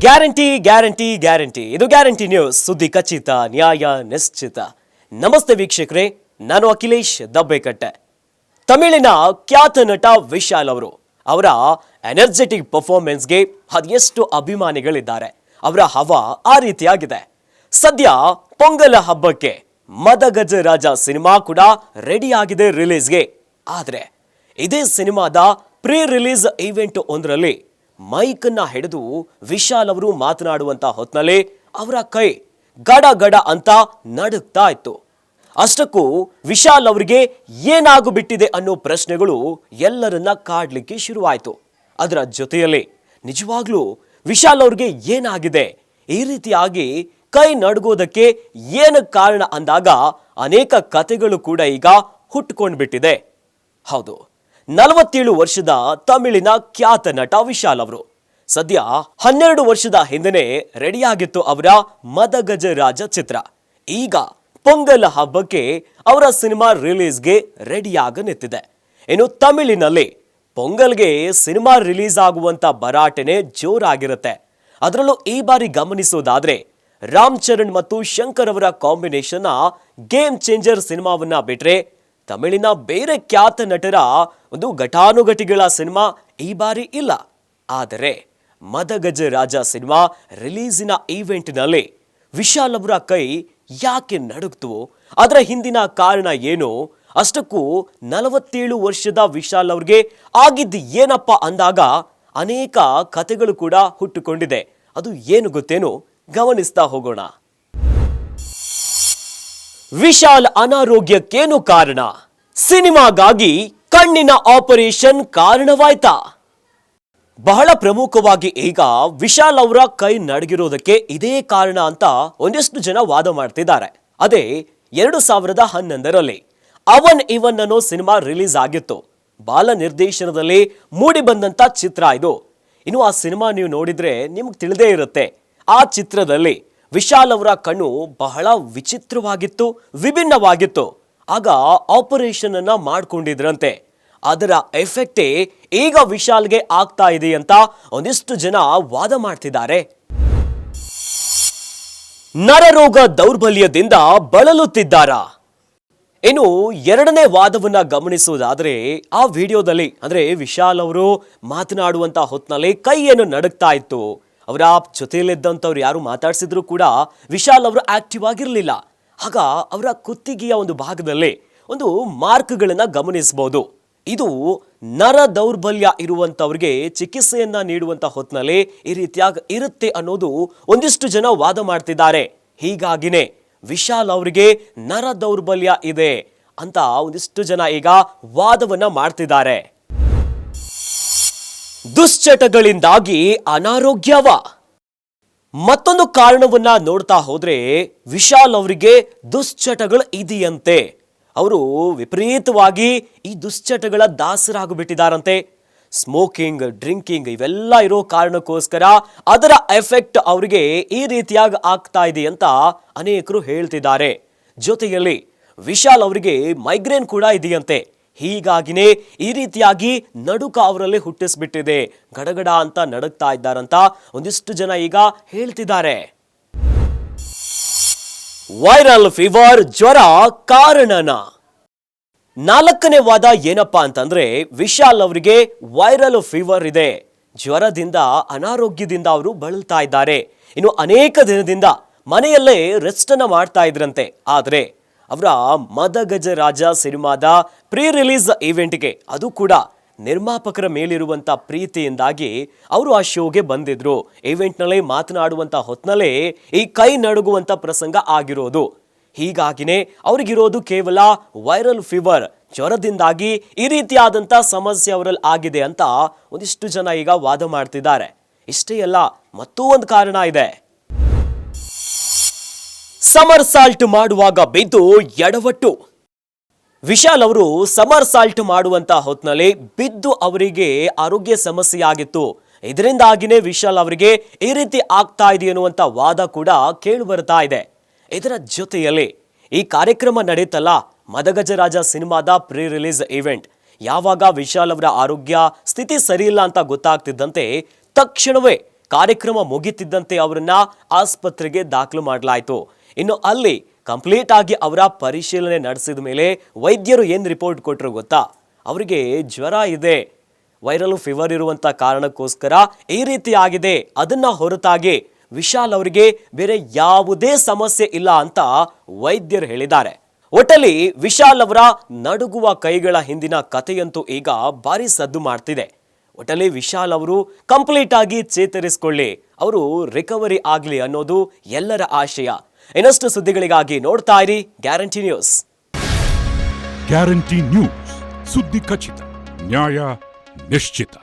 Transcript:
Guarantee guarantee guarantee ಇದು guarantee news. ಸುದ್ದಿ ಖಚಿತ, ನ್ಯಾಯ ನಿಶ್ಚಿತ. ನಮಸ್ತೆ ವೀಕ್ಷಕರೇ, ನಾನು ಅಖಿಲೇಶ್ ದಬ್ಬೆಕಟ್ಟೆ. ತಮಿಳಿನ ಖ್ಯಾತ ನಟ ವಿಶಾಲ್ ಅವರು ಅವರ ಎನರ್ಜೆಟಿಕ್ ಪರ್ಫಾರ್ಮೆನ್ಸ್ಗೆ ಅದೆಷ್ಟು ಅಭಿಮಾನಿಗಳಿದ್ದಾರೆ. ಅವರ ಹವಾ ಆ ರೀತಿಯಾಗಿದೆ. ಸದ್ಯ ಪೊಂಗಲ ಹಬ್ಬಕ್ಕೆ ಮದಗಜ ರಾಜ ಸಿನಿಮಾ ಕೂಡ ರೆಡಿ ಆಗಿದೆ ರಿಲೀಸ್ಗೆ. ಆದರೆ ಇದೇ ಸಿನಿಮಾದ ಪ್ರೀ ರಿಲೀಸ್ ಈವೆಂಟ್ ಒಂದರಲ್ಲಿ ಮೈಕನ್ನ ಹಿಡಿದು ವಿಶಾಲ್ ಅವರು ಮಾತನಾಡುವಂತ ಹೊತ್ನಲ್ಲಿ ಅವರ ಕೈ ಗಡ ಗಡ ಅಂತ ನಡುಗ್ತಾ ಇತ್ತು. ಅಷ್ಟಕ್ಕೂ ವಿಶಾಲ್ ಅವರಿಗೆ ಏನಾಗು ಬಿಟ್ಟಿದೆ ಅನ್ನೋ ಪ್ರಶ್ನೆಗಳು ಎಲ್ಲರನ್ನ ಕಾಡ್ಲಿಕ್ಕೆ ಶುರುವಾಯಿತು. ಅದರ ಜೊತೆಯಲ್ಲಿ ನಿಜವಾಗ್ಲೂ ವಿಶಾಲ್ ಅವ್ರಿಗೆ ಏನಾಗಿದೆ, ಈ ರೀತಿಯಾಗಿ ಕೈ ನಡುಗೋದಕ್ಕೆ ಏನು ಕಾರಣ ಅಂದಾಗ ಅನೇಕ ಕಥೆಗಳು ಕೂಡ ಈಗ ಹುಟ್ಟುಕೊಂಡ್ಬಿಟ್ಟಿದೆ. ಹೌದು, 47 ವರ್ಷದ ತಮಿಳಿನ ಖ್ಯಾತ ನಟ ವಿಶಾಲ್ ಅವರು ಸದ್ಯ 12 ವರ್ಷದ ಹಿಂದೆನೆ ರೆಡಿಯಾಗಿತ್ತು ಅವರ ಮದಗಜ ರಾಜ ಚಿತ್ರ. ಈಗ ಪೊಂಗಲ್ ಹಬ್ಬಕ್ಕೆ ಅವರ ಸಿನಿಮಾ ರಿಲೀಸ್ಗೆ ರೆಡಿಯಾಗ ನಿಂತಿದೆ. ಇನ್ನು ತಮಿಳಿನಲ್ಲಿ ಪೊಂಗಲ್ಗೆ ಸಿನಿಮಾ ರಿಲೀಸ್ ಆಗುವಂತ ಭರಾಟೆನೆ ಜೋರಾಗಿರುತ್ತೆ. ಅದರಲ್ಲೂ ಈ ಬಾರಿ ಗಮನಿಸೋದಾದ್ರೆ ರಾಮ್ ಚರಣ್ ಮತ್ತು ಶಂಕರ್ ಅವರ ಕಾಂಬಿನೇಷನ್ ಗೇಮ್ ಚೇಂಜರ್ ಸಿನಿಮಾವನ್ನ ಬಿಟ್ರೆ ತಮಿಳಿನ ಬೇರೆ ಖ್ಯಾತ ನಟರ ಒಂದು ಘಟಾನುಘಟಿಗಳ ಸಿನಿಮಾ ಈ ಬಾರಿ ಇಲ್ಲ. ಆದರೆ ಮದಗಜ ರಾಜ ಸಿನಿಮಾ ರಿಲೀಸಿನ ಈವೆಂಟ್ನಲ್ಲಿ ವಿಶಾಲ್ ಅವರ ಕೈ ಯಾಕೆ ನಡುಗ್ತು, ಅದರ ಹಿಂದಿನ ಕಾರಣ ಏನು, ಅಷ್ಟಕ್ಕೂ 47 ವರ್ಷದ ವಿಶಾಲ್ ಅವ್ರಿಗೆ ಆಗಿದ್ದು ಏನಪ್ಪ ಅಂದಾಗ ಅನೇಕ ಕಥೆಗಳು ಕೂಡ ಹುಟ್ಟುಕೊಂಡಿದೆ. ಅದು ಏನು ಗೊತ್ತೇನು, ಗಮನಿಸ್ತಾ ಹೋಗೋಣ. ವಿಶಾಲ್ ಅನಾರೋಗ್ಯಕ್ಕೇನು ಕಾರಣ? ಸಿನಿಮಾಗಾಗಿ ಕಣ್ಣಿನ ಆಪರೇಷನ್ ಕಾರಣವಾಯ್ತಾ? ಬಹಳ ಪ್ರಮುಖವಾಗಿ ಈಗ ವಿಶಾಲ್ ಅವರ ಕೈ ನಡಗಿರೋದಕ್ಕೆ ಇದೇ ಕಾರಣ ಅಂತ ಒಂದಿಷ್ಟು ಜನ ವಾದ ಮಾಡ್ತಿದ್ದಾರೆ. ಅದೇ 2011ರಲ್ಲಿ ಅವನ್ ಇವನ್ ಅನ್ನೋ ಸಿನಿಮಾ ರಿಲೀಸ್ ಆಗಿತ್ತು. ಬಾಲ ನಿರ್ದೇಶನದಲ್ಲಿ ಮೂಡಿ ಬಂದಂತ ಚಿತ್ರ ಇದು. ಇನ್ನು ಆ ಸಿನಿಮಾ ನೀವು ನೋಡಿದ್ರೆ ನಿಮ್ಗೆ ತಿಳಿದೇ ಇರುತ್ತೆ. ಆ ಚಿತ್ರದಲ್ಲಿ ವಿಶಾಲ್ ಅವರ ಕಣ್ಣು ಬಹಳ ವಿಚಿತ್ರವಾಗಿತ್ತು, ವಿಭಿನ್ನವಾಗಿತ್ತು. ಆಗ ಆಪರೇಷನ್ ಅನ್ನ ಮಾಡ್ಕೊಂಡಿದ್ರಂತೆ. ಅದರ ಎಫೆಕ್ಟೇ ಈಗ ವಿಶಾಲ್ಗೆ ಆಗ್ತಾ ಇದೆ ಅಂತ ಒಂದಿಷ್ಟು ಜನ ವಾದ ಮಾಡ್ತಿದ್ದಾರೆ. ನರರೋಗ ದೌರ್ಬಲ್ಯದಿಂದ ಬಳಲುತ್ತಿದ್ದಾರಾ? ಇನ್ನು ಎರಡನೇ ವಾದವನ್ನ ಗಮನಿಸುವುದಾದ್ರೆ ಆ ವಿಡಿಯೋದಲ್ಲಿ ಅಂದ್ರೆ ವಿಶಾಲ್ ಅವರು ಮಾತನಾಡುವಂತ ಹೊತ್ನಲ್ಲಿ ಕೈ ಏನು ನಡುಗ್ತಾ ಇತ್ತು. ಅವರ ಜೊತೆಯಲ್ಲಿದ್ದಂಥವ್ರು ಯಾರು ಮಾತಾಡ್ಸಿದ್ರು ಕೂಡ ವಿಶಾಲ್ ಅವರು ಆಕ್ಟಿವ್ ಆಗಿರಲಿಲ್ಲ. ಆಗ ಅವರ ಕುತ್ತಿಗೆಯ ಒಂದು ಭಾಗದಲ್ಲಿ ಒಂದು ಮಾರ್ಕ್ಗಳನ್ನ ಗಮನಿಸಬಹುದು. ಇದು ನರ ದೌರ್ಬಲ್ಯ ಇರುವಂತವ್ರಿಗೆ ಚಿಕಿತ್ಸೆಯನ್ನ ನೀಡುವಂತ ಹೊತ್ನಲ್ಲಿ ಈ ರೀತಿಯಾಗಿ ಇರುತ್ತೆ ಅನ್ನೋದು ಒಂದಿಷ್ಟು ಜನ ವಾದ ಮಾಡ್ತಿದ್ದಾರೆ. ಹೀಗಾಗಿನೇ ವಿಶಾಲ್ ಅವರಿಗೆ ನರ ದೌರ್ಬಲ್ಯ ಇದೆ ಅಂತ ಒಂದಿಷ್ಟು ಜನ ಈಗ ವಾದವನ್ನ ಮಾಡ್ತಿದ್ದಾರೆ. ದುಶ್ಚಟಗಳಿಂದಾಗಿ ಅನಾರೋಗ್ಯವ? ಮತ್ತೊಂದು ಕಾರಣವನ್ನ ನೋಡ್ತಾ ಹೋದ್ರೆ ವಿಶಾಲ್ ಅವರಿಗೆ ದುಶ್ಚಟಗಳು ಇದೆಯಂತೆ. ಅವರು ವಿಪರೀತವಾಗಿ ಈ ದುಶ್ಚಟಗಳ ದಾಸರಾಗಿಬಿಟ್ಟಿದ್ದಾರಂತೆ. ಸ್ಮೋಕಿಂಗ್, ಡ್ರಿಂಕಿಂಗ್ ಇವೆಲ್ಲ ಇರೋ ಕಾರಣಕ್ಕೋಸ್ಕರ ಅದರ ಎಫೆಕ್ಟ್ ಅವರಿಗೆ ಈ ರೀತಿಯಾಗಿ ಆಗ್ತಾ ಇದೆ ಅಂತ ಅನೇಕರು ಹೇಳ್ತಿದ್ದಾರೆ. ಜೊತೆಯಲ್ಲಿ ವಿಶಾಲ್ ಅವರಿಗೆ ಮೈಗ್ರೇನ್ ಕೂಡ ಇದೆಯಂತೆ. ಹೀಗಾಗಿನೇ ಈ ರೀತಿಯಾಗಿ ನಡುಕ ಅವರಲ್ಲಿ ಹುಟ್ಟಿಸ್ಬಿಟ್ಟಿದೆ. ಗಡಗಡ ಅಂತ ನಡುಗ್ತಾ ಇದ್ದಾರಂತ ಒಂದಿಷ್ಟು ಜನ ಈಗ ಹೇಳ್ತಿದ್ದಾರೆ. ವೈರಲ್ ಫೀವರ್ ಜ್ವರ ಕಾರಣನ? ನಾಲ್ಕನೇ ವಾದ ಏನಪ್ಪಾ ಅಂತಂದ್ರೆ ವಿಶಾಲ್ ಅವರಿಗೆ ವೈರಲ್ ಫೀವರ್ ಇದೆ. ಜ್ವರದಿಂದ, ಅನಾರೋಗ್ಯದಿಂದ ಅವರು ಬಳಲ್ತಾ ಇದ್ದಾರೆ. ಇನ್ನು ಅನೇಕ ದಿನದಿಂದ ಮನೆಯಲ್ಲೇ ರೆಸ್ಟ್ ಅನ್ನ ಮಾಡ್ತಾ ಇದ್ರಂತೆ. ಆದ್ರೆ ಅವರ ಮದಗಜ ರಾಜ ಸಿನಿಮಾದ ಪ್ರೀ ರಿಲೀಸ್ ಈವೆಂಟ್ಗೆ, ಅದು ಕೂಡ ನಿರ್ಮಾಪಕರ ಮೇಲಿರುವಂತ ಪ್ರೀತಿಯಿಂದಾಗಿ ಅವರು ಆ ಶೋಗೆ ಬಂದಿದ್ರು. ಈವೆಂಟ್ನಲ್ಲಿ ಮಾತನಾಡುವಂತ ಹೊತ್ನಲ್ಲೇ ಈ ಕೈ ನಡುಗುವಂತ ಪ್ರಸಂಗ ಆಗಿರೋದು. ಹೀಗಾಗಿನೇ ಅವ್ರಿಗಿರೋದು ಕೇವಲ ವೈರಲ್ ಫೀವರ್, ಜ್ವರದಿಂದಾಗಿ ಈ ರೀತಿಯಾದಂತ ಸಮಸ್ಯೆ ಅವರಲ್ಲಿ ಆಗಿದೆ ಅಂತ ಒಂದಿಷ್ಟು ಜನ ಈಗ ವಾದ ಮಾಡ್ತಿದ್ದಾರೆ. ಇಷ್ಟೇ ಅಲ್ಲ, ಮತ್ತೂ ಒಂದು ಕಾರಣ ಇದೆ. ಸಮರ್ ಸಾಲ್ಟ್ ಮಾಡುವಾಗ ಬಿದ್ದು ಎಡವಟ್ಟು. ವಿಶಾಲ್ ಅವರು ಸಮರ್ ಸಾಲ್ಟ್ ಮಾಡುವಂತ ಹೊತ್ನಲ್ಲಿ ಬಿದ್ದು ಅವರಿಗೆ ಆರೋಗ್ಯ ಸಮಸ್ಯೆ ಆಗಿತ್ತು. ಇದರಿಂದಾಗಿನೇ ವಿಶಾಲ್ ಅವರಿಗೆ ಈ ರೀತಿ ಆಗ್ತಾ ಇದೆ ಅನ್ನುವಂತ ವಾದ ಕೂಡ ಕೇಳಿ ಬರ್ತಾ ಇದೆ. ಇದರ ಜೊತೆಯಲ್ಲಿ ಈ ಕಾರ್ಯಕ್ರಮ ನಡೆಯುತ್ತಲ್ಲ, ಮದಗಜ ರಾಜ ಸಿನಿಮಾದ ಪ್ರೀ ರಿಲೀಸ್ ಈವೆಂಟ್, ಯಾವಾಗ ವಿಶಾಲ್ ಅವರ ಆರೋಗ್ಯ ಸ್ಥಿತಿ ಸರಿಯಿಲ್ಲ ಅಂತ ಗೊತ್ತಾಗ್ತಿದ್ದಂತೆ ತಕ್ಷಣವೇ ಕಾರ್ಯಕ್ರಮ ಮುಗಿತಿದ್ದಂತೆ ಅವರನ್ನ ಆಸ್ಪತ್ರೆಗೆ ದಾಖಲು ಮಾಡಲಾಯಿತು. ಇನ್ನು ಅಲ್ಲಿ ಕಂಪ್ಲೀಟ್ ಆಗಿ ಅವರ ಪರಿಶೀಲನೆ ನಡೆಸಿದ ಮೇಲೆ ವೈದ್ಯರು ಏನ್ ರಿಪೋರ್ಟ್ ಕೊಟ್ಟರು ಗೊತ್ತಾ? ಅವರಿಗೆ ಜ್ವರ ಇದೆ, ವೈರಲ್ ಫೀವರ್ ಇರುವಂತ ಕಾರಣಕ್ಕೋಸ್ಕರ ಈ ರೀತಿ ಆಗಿದೆ. ಅದನ್ನ ಹೊರತಾಗಿ ವಿಶಾಲ್ ಅವರಿಗೆ ಬೇರೆ ಯಾವುದೇ ಸಮಸ್ಯೆ ಇಲ್ಲ ಅಂತ ವೈದ್ಯರು ಹೇಳಿದ್ದಾರೆ. ಒಟ್ಟಲ್ಲಿ ವಿಶಾಲ್ ಅವರ ನಡುಗುವ ಕೈಗಳ ಹಿಂದಿನ ಕಥೆಯಂತೂ ಈಗ ಭಾರಿ ಸದ್ದು ಮಾಡ್ತಿದೆ. ಒಟ್ಟಲ್ಲಿ ವಿಶಾಲ್ ಅವರು ಕಂಪ್ಲೀಟ್ ಆಗಿ ಚೇತರಿಸಿಕೊಳ್ಳಿ, ಅವರು ರಿಕವರಿ ಆಗ್ಲಿ ಅನ್ನೋದು ಎಲ್ಲರ ಆಶಯ. ಇನ್ನಷ್ಟು ಸುದ್ದಿಗಳಿಗಾಗಿ ನೋಡ್ತಾ ಇರಿ ಗ್ಯಾರಂಟಿ ನ್ಯೂಸ್. ಗ್ಯಾರಂಟಿ ನ್ಯೂಸ್, ಸುದ್ದಿ ಖಚಿತ, ನ್ಯಾಯ ನಿಶ್ಚಿತ.